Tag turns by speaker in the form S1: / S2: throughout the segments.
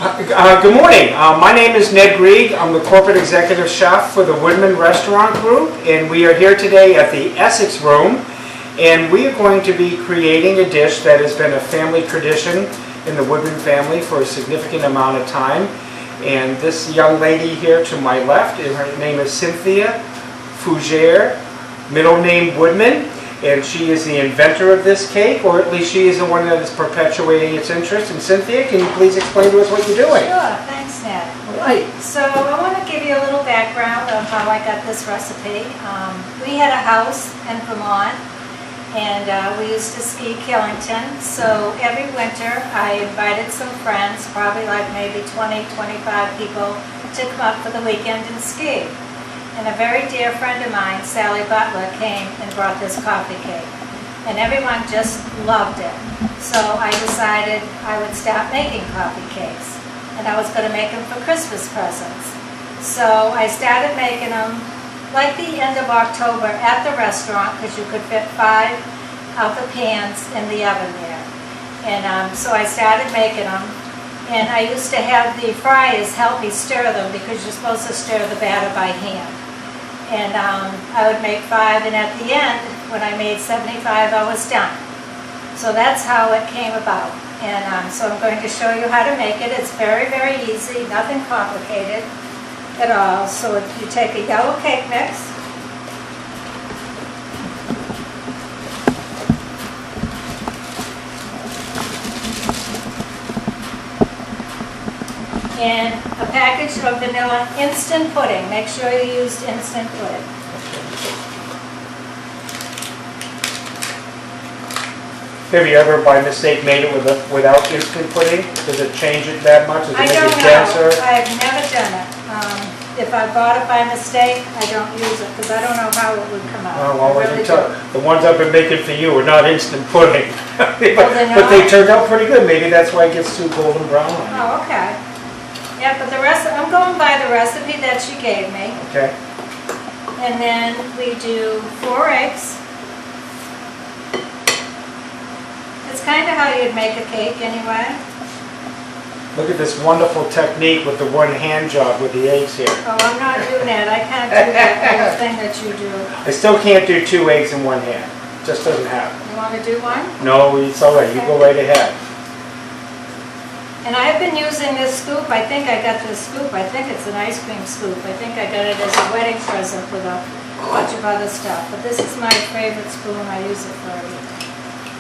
S1: Good morning. My name is Ned Grieg. I'm the corporate executive chef for the Woodman restaurant group, and we are here today at the Essex Room, and we are going to be creating a dish that has been a family tradition in the Woodman family for a significant amount of time. And this young lady here to my left, her name is Cynthia Fougere, middle name Woodman, and she is the inventor of this cake, or at least she is the one that is perpetuating its interest. And Cynthia, can you please explain to us what you're doing?
S2: Sure, thanks, Ned.
S1: Right.
S2: So I want to give you a little background of how I got this recipe. We had a house in Vermont, and we used to ski Killington. So every winter I invited some friends, probably like maybe 20, 25 people, to come up for the weekend and ski. And a very dear friend of mine, Sally Butler, came and brought this coffee cake. And everyone just loved it. So I decided I would start making coffee cakes. And I was going to make them for Christmas presents. So I started making them like the end of October at the restaurant, because you could fit 5 of the pans in the oven there. And so I started making them. And I used to have the fryers help me stir them, because you're supposed to stir the batter by hand. And I would make 5, and at the end, when I made 75, I was done. So that's how it came about. And so I'm going to show you how to make it. It's very, very easy, nothing complicated at all. So you take a yellow cake mix, and a package of vanilla instant pudding. Make sure you use instant pudding.
S1: Have you ever by mistake made it without instant pudding? Does it change it that much? Does it
S2: I
S1: make
S2: don't
S1: it
S2: know.
S1: denser?
S2: I've never done it. If I bought it by mistake, I don't use it, because I don't know how it would come out.
S1: Oh, well,
S2: I really
S1: the ones I've been making for you are not instant pudding. but,
S2: they're
S1: but they
S2: not?
S1: turned out pretty good. Maybe that's why it gets too golden brown on you.
S2: Oh, okay. Yeah, but the rest, I'm going by the recipe that she gave me.
S1: Okay.
S2: And then we do 4 eggs. It's kind of how you'd make a cake anyway.
S1: Look at this wonderful technique with the one hand job with the eggs here.
S2: Oh, I'm not doing that. I can't do that little thing that you do.
S1: I still can't do 2 eggs in one hand. Just doesn't happen.
S2: You want to do one?
S1: No, it's all right. You go right ahead.
S2: And I've been using this scoop. I think I got this scoop. I think it's an ice cream scoop. I think I got it as a wedding present with a bunch of other stuff. But this is my favorite spoon. I use it for everything.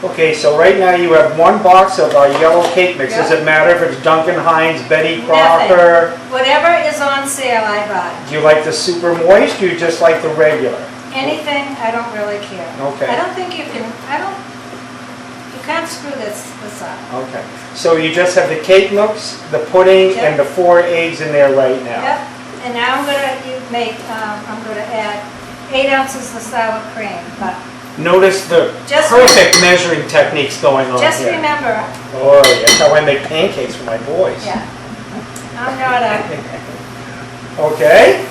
S1: Okay, so right now you have 1 box of yellow cake mix.
S2: Yep.
S1: Does it matter if it's Duncan Hines, Betty
S2: Nothing.
S1: Crocker?
S2: Whatever is on sale, I buy.
S1: Do you like the super moist, or do you just like the regular?
S2: Anything, I don't really care.
S1: Okay.
S2: I don't think you can, you can't screw this up.
S1: Okay. So you just have the cake mix, the pudding,
S2: Yep.
S1: and the 4 eggs in there right now.
S2: Yep. And now I'm going to add 8 ounces of sour cream. But
S1: Notice the
S2: Just
S1: perfect measuring techniques going on
S2: just
S1: here.
S2: remember,
S1: Oh, that's how I make pancakes for my boys.
S2: yeah, I'm not a,
S1: Okay.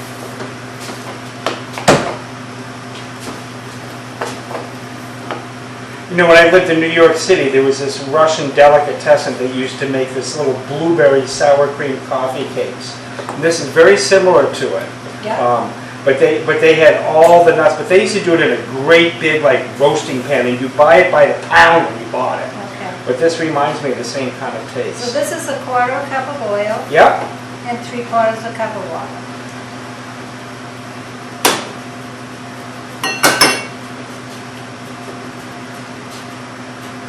S1: You know, when I lived in New York City, there was this Russian delicatessen that used to make this little blueberry sour cream coffee cakes. And this is very similar to it.
S2: yeah.
S1: But they had all the nuts, but they used to do it in a great big like roasting pan, and you buy it by the pound when you bought it.
S2: Okay.
S1: But this reminds me of the same kind of
S2: So
S1: taste.
S2: this is 1/4 cup of oil
S1: Yep.
S2: and 3/4 cup of water.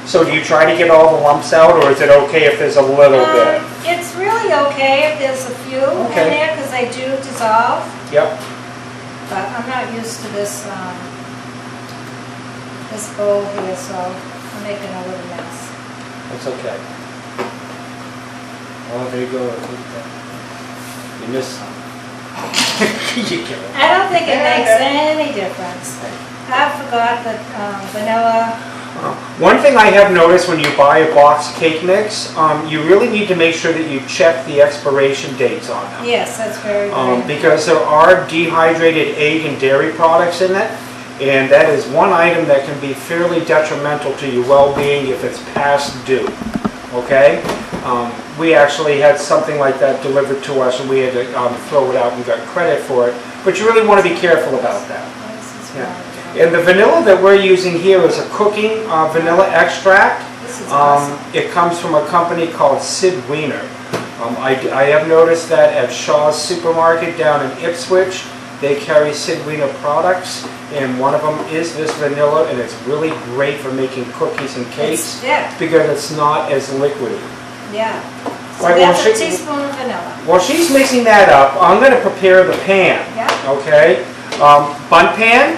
S1: So do you try to get all the lumps out, or is it okay if there's a little bit?
S2: It's really okay if there's a few
S1: Okay.
S2: in there, because they do dissolve.
S1: Yep.
S2: But I'm not used to this this bowl here, so I'm making a little mess.
S1: That's okay. Oh, there you go. You missed some. You kill it.
S2: I don't think it makes any difference. I forgot that vanilla.
S1: One thing I have noticed when you buy a box cake mix, you really need to make sure that you check the expiration dates on them.
S2: Yes, that's very good.
S1: Because there are dehydrated egg and dairy products in it, and that is one item that can be fairly detrimental to your well-being if it's past due. okay? We actually had something like that delivered to us, and we had to throw it out and got credit for it. But you really want to be careful about that. Yeah. And the vanilla that we're using here is a cooking vanilla extract.
S2: This is awesome.
S1: It comes from a company called Sid Wiener. I have noticed that at Shaw's Supermarket down in Ipswich, they carry Sid Wiener products, and one of them is this vanilla, and it's really great for making cookies and cakes because it's not as liquidy.
S2: Yeah. So
S1: Right,
S2: that's a teaspoon of vanilla.
S1: While she's mixing that up, I'm going to prepare the pan.
S2: Yeah.
S1: Okay? Bun pan.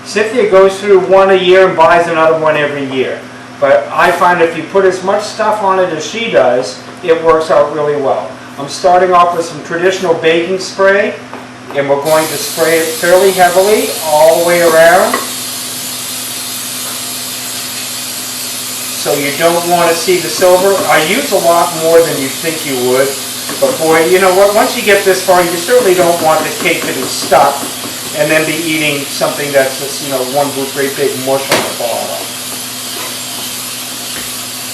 S1: Cynthia goes through one a year and buys another one every year. But I find if you put as much stuff on it as she does, it works out really well. I'm starting off with some traditional baking spray, and we're going to spray it fairly heavily all the way around. So you don't want to see the silver. I use a lot more than you think you would. But boy, you know what, once you get this far, you certainly don't want the cake to be stuck and then be eating something that's just, you know, one great big mush on the bottom.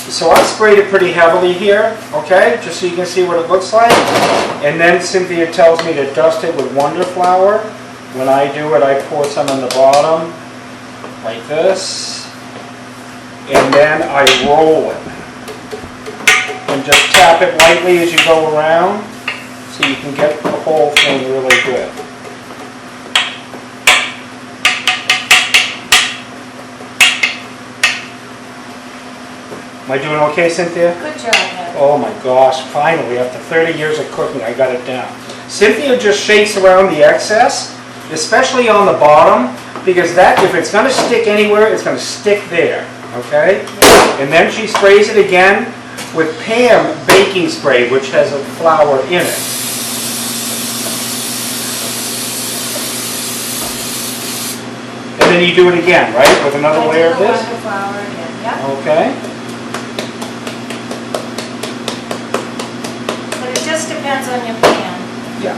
S1: So I sprayed it pretty heavily here, okay, just so you can see what it looks like. And then Cynthia tells me to dust it with Wonder Flour. When I do it, I pour some on the bottom, like this. And then I roll it. And just tap it lightly as you go around, so you can get the whole thing really good. Am I doing okay, Cynthia?
S2: Good job, Ned.
S1: Oh my gosh, finally, after 30 years of cooking, I got it down. Cynthia just shakes around the excess, especially on the bottom, because that, if it's going to stick anywhere, it's going to stick there, okay? And then she sprays it again with Pam baking spray, which has a flour in it. And then you do it again, right? With another layer of this?
S2: Wonder Flour again, yeah.
S1: Okay.
S2: But it just depends on your pan.
S1: Yeah.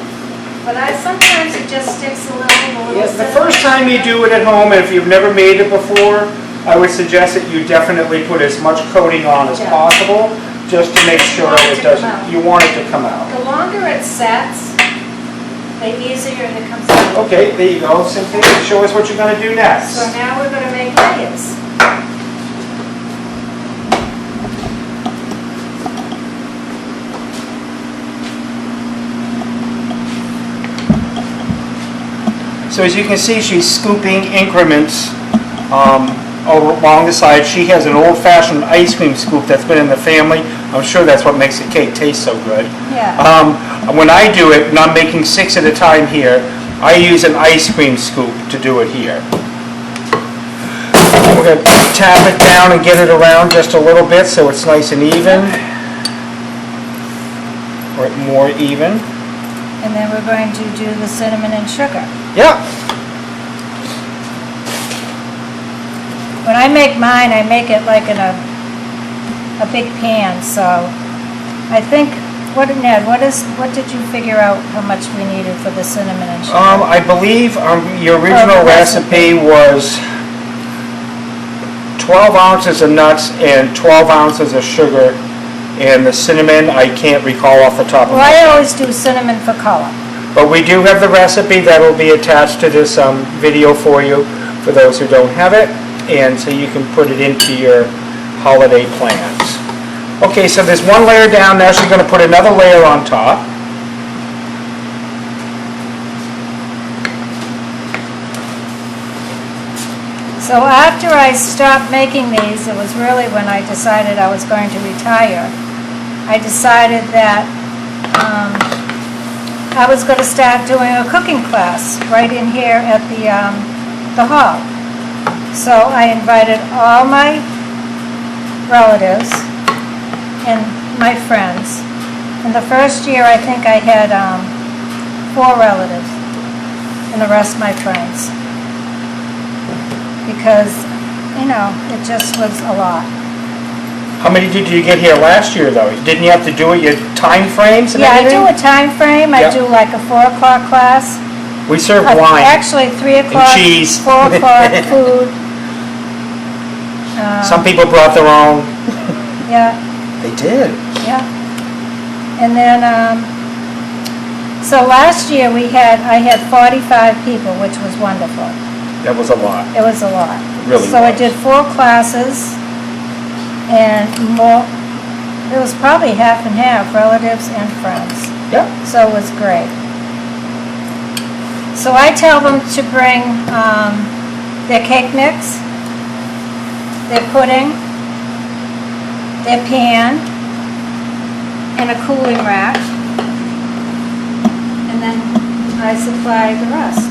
S2: But sometimes it just sticks a little.
S1: Yeah, the first time you do it at home, and if you've never made it before, I would suggest that you definitely put as much coating on as possible, just to make sure it doesn't, you want it to come out.
S2: The longer it sets, the easier it comes out.
S1: Okay, there you go, Cynthia. Show us what you're going to do next.
S2: So now we're going to make layers.
S1: So as you can see, she's scooping increments along the side. She has an old-fashioned ice cream scoop that's been in the family. I'm sure that's what makes the cake taste so good.
S2: Yeah.
S1: When I do it, and I'm making 6 at a time here, I use an ice cream scoop to do it here. We're going to tap it down and get it around just a little bit so it's nice and even, or more even.
S2: And then we're going to do the cinnamon and sugar.
S1: Yeah.
S2: When I make mine, I make it like in a big pan, so I think, Ned, what did you figure out how much we needed for the cinnamon and sugar?
S1: I believe your original recipe was 12 ounces of nuts and 12 ounces of sugar, and the cinnamon, I can't recall off the top of my head.
S2: Well, I always do cinnamon for color.
S1: But we do have the recipe that will be attached to this video for you, for those who don't have it, and so you can put it into your holiday plans. Okay, so there's one layer down, now she's going to put another layer on top.
S2: So after I stopped making these, it was really when I decided I was going to retire. I decided that I was going to start doing a cooking class right in here at the hall. So I invited all my relatives and my friends. In the first year, I think I had 4 relatives, and the rest my friends. Because, you know, it just was a lot.
S1: How many did you get here last year, though? Didn't you have to do it, your time frames and
S2: Yeah, I
S1: everything?
S2: do a time frame. I
S1: Yep.
S2: do like a 4 o'clock class.
S1: We serve wine.
S2: Actually, 3 o'clock,
S1: cheese.
S2: 4 o'clock food.
S1: Some people brought their own.
S2: Yeah,
S1: They did.
S2: yeah. And then, so last year I had 45 people, which was wonderful.
S1: That was a lot.
S2: It was a lot.
S1: Really
S2: So I
S1: was.
S2: did 4 classes and more, it was probably half and half, relatives and friends.
S1: Yep.
S2: So it was great. So I tell them to bring their cake mix, their pudding, their pan, and a cooling rack. And then I supply the rest.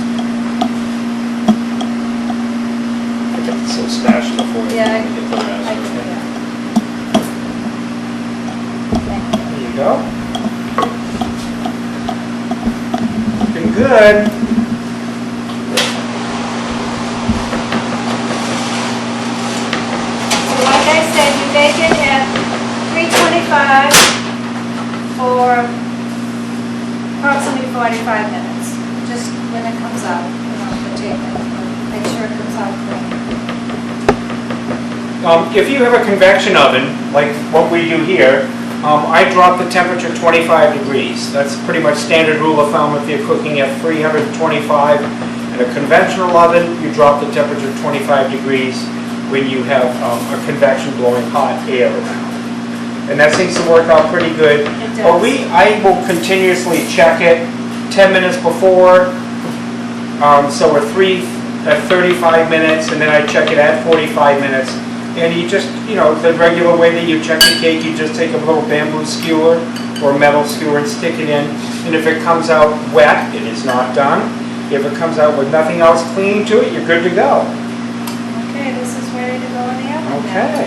S1: I get so stashed before you
S2: Yeah,
S1: get the rest.
S2: I can do
S1: Okay.
S2: that. Thank you.
S1: There you go. Looking good.
S2: So like I said, you bake it at 325 for approximately 45 minutes. Just when it comes out, the tape it. Make sure it comes out clean.
S1: If you have a convection oven, like what we do here, I drop the temperature 25 degrees. That's pretty much standard rule of thumb if you're cooking at 325. In a conventional oven, you drop the temperature 25 degrees when you have a convection blowing hot air around. And that seems to work out pretty good.
S2: It
S1: But
S2: does.
S1: I will continuously check it 10 minutes before, so we're at 35 minutes, and then I check it at 45 minutes. And you just, the regular way that you check the cake, you just take a little bamboo skewer or metal skewer and stick it in. And if it comes out wet, it is not done. If it comes out with nothing else clinging to it, you're good to go.
S2: Okay, this is ready to go in the oven now.
S1: Okay.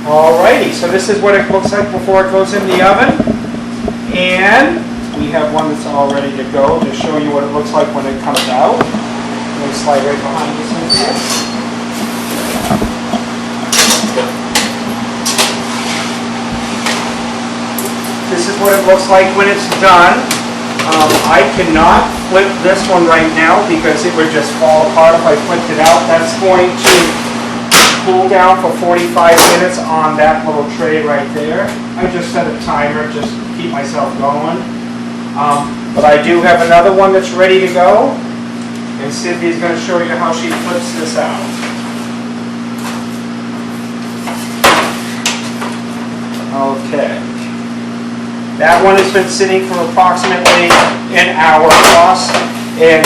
S1: Alrighty, so this is what it looks like before it goes in the oven. And we have one that's all ready to go to show you what it looks like when it comes out. Let me slide right behind you, Cynthia. This is what it looks like when it's done. I cannot flip this one right now because it would just fall apart if I flipped it out. That's going to cool down for 45 minutes on that little tray right there. I just set a timer just to keep myself going. But I do have another one that's ready to go. And Cynthia's going to show you how she flips this out. Okay. That one has been sitting for approximately an hour plus. And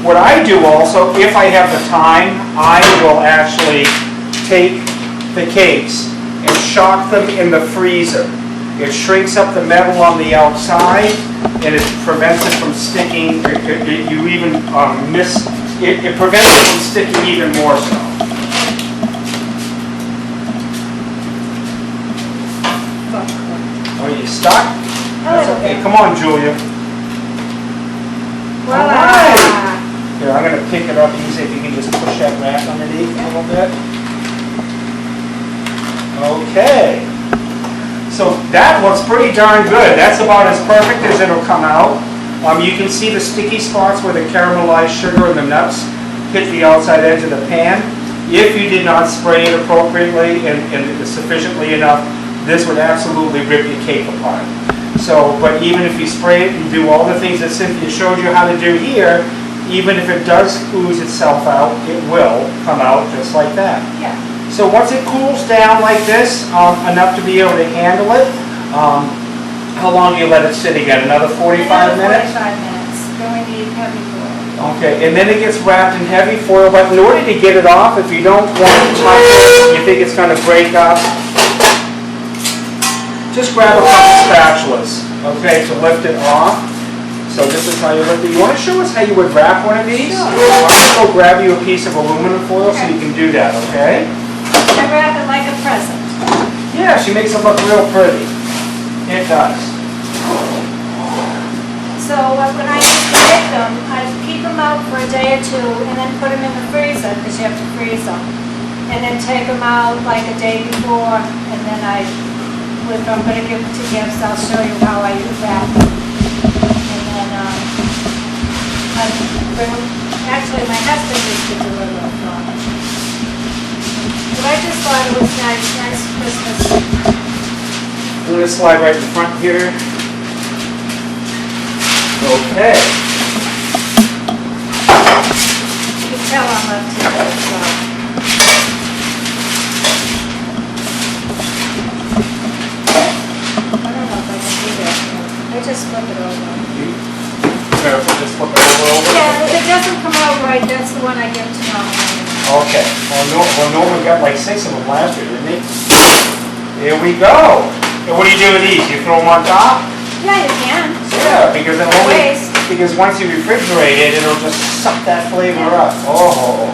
S1: what I do also, if I have the time, I will actually take the cakes and shock them in the freezer. It shrinks up the metal on the outside and it prevents it from sticking. It prevents it from sticking even more so. Oh, you stuck? That's okay. Come on, Julia.
S2: Voila.
S1: Alright. Here, I'm going to pick it up easy if you can just push that rack underneath a little bit. Okay. So that looks pretty darn good. That's about as perfect as it'll come out. You can see the sticky spots where the caramelized sugar and the nuts hit the outside edge of the pan. If you did not spray it appropriately and sufficiently enough, this would absolutely rip your cake apart. So, but even if you spray it and do all the things that Cynthia showed you how to do here, even if it does ooze itself out, it will come out just like that.
S2: Yeah.
S1: So once it cools down like this, enough to be able to handle it, how long do you let it sit again? Another 45 minutes?
S2: 45 minutes. Then we need heavy foil.
S1: Okay, and then it gets wrapped in heavy foil, but in order to get it off, if you don't want to touch it, you think it's going to break up, just grab a couple spatulas, okay, to lift it off. So this is how you lift it. You want to show us how you would wrap one of these?
S2: Sure.
S1: I'm going to go grab you a piece of aluminum foil so you can do that, okay?
S2: I wrap it like a present.
S1: Yeah, she makes it look real pretty. It does.
S2: So when I used to make them, I'd keep them out for a day or two and then put them in the freezer because you have to freeze them. And then take them out like a day before, and then if I'm going to give them to gifts, I'll show you how I wrap them. And then actually my husband used to deliver them for me. But I just thought it was nice Christmas.
S1: I'm going to slide right in front here. Okay.
S2: You can tell I'm left-handed as well. I don't know if I can do that. I just flip it over.
S1: Careful, just flip it over.
S2: Yeah, if it doesn't come out right, that's the one I give to Norman.
S1: Okay. Well, Norman got like 6 of them last year, didn't he? Here we go. And what do you do with these? You throw them on top?
S2: Yeah, you can.
S1: Yeah, because
S2: Waste.
S1: because once you refrigerate it, it'll just suck that flavor up. Oh,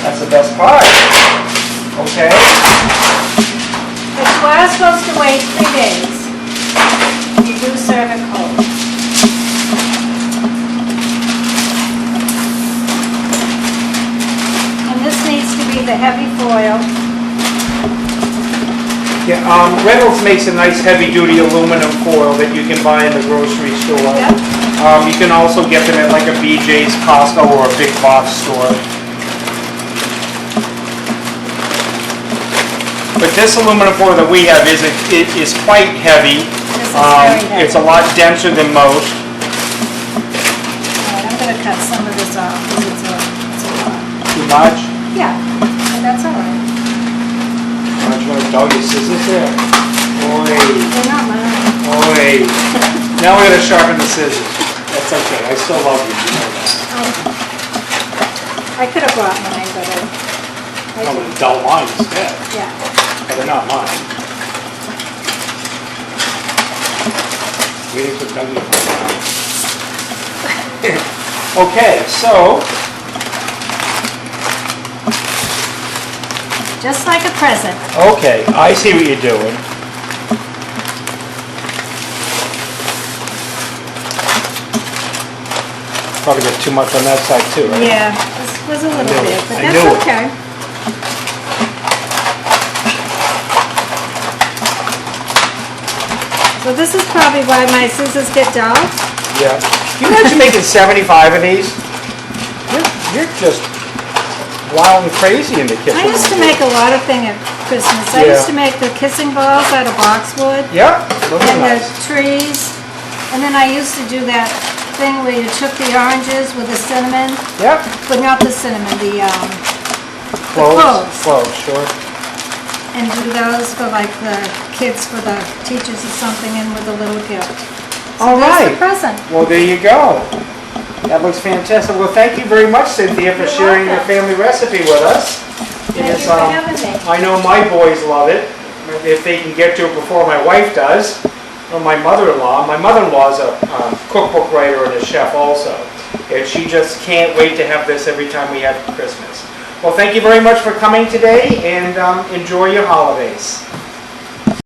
S1: that's the best part. Okay.
S2: But you are supposed to wait 3 days. You do serve it cold. And this needs to be the heavy foil.
S1: Yeah, Reynolds makes a nice heavy-duty aluminum foil that you can buy in the grocery store.
S2: Yep.
S1: You can also get them at like a BJ's, Costco, or a big box store. But this aluminum foil that we have is quite heavy.
S2: This is very heavy.
S1: It's a lot denser than most.
S2: All right, I'm going to cut some of this off because it's a lot.
S1: Too much?
S2: Yeah, but that's all right.
S1: Why don't you want to dog your scissors there? Oi.
S2: They're not mine.
S1: Oi. Now we're going to sharpen the scissors. That's okay. I still love you. You know that.
S2: I could have brought mine, but I
S1: I'm going
S2: didn't.
S1: to dull mine instead.
S2: Yeah.
S1: But they're not mine. Waiting for Dougie to come out. Okay, so
S2: Just like a present.
S1: okay, I see what you're doing. Probably got too much on that side too, right?
S2: Yeah, this was a little
S1: knew
S2: bit,
S1: it.
S2: but
S1: I
S2: that's
S1: knew it.
S2: okay. So this is probably why my scissors get dull.
S1: Yeah. Can you imagine making 75 of these? You're just wild and crazy in the kitchen.
S2: I used to make a lot of things at Christmas. I
S1: Yeah.
S2: used to make the kissing balls out of boxwood
S1: Yeah, those are
S2: and the
S1: nice.
S2: trees. And then I used to do that thing where you took the oranges with the cinnamon,
S1: Yep.
S2: but not the cinnamon, the
S1: Cloves.
S2: cloves.
S1: Cloves, sure.
S2: and do those for like the kids, for the teachers or something, and with a little gift.
S1: All
S2: That's
S1: right.
S2: the present.
S1: Well, there you go. That looks fantastic. Well, thank you very much, Cynthia, for
S2: You're
S1: sharing the
S2: welcome.
S1: family recipe with us.
S2: Thank
S1: It's,
S2: you for having me.
S1: I know my boys love it, if they can get to it before my wife does, or my mother-in-law. My mother-in-law is a cookbook writer and a chef also, and she just can't wait to have this every time we have Christmas. Well, thank you very much for coming today, and enjoy your holidays.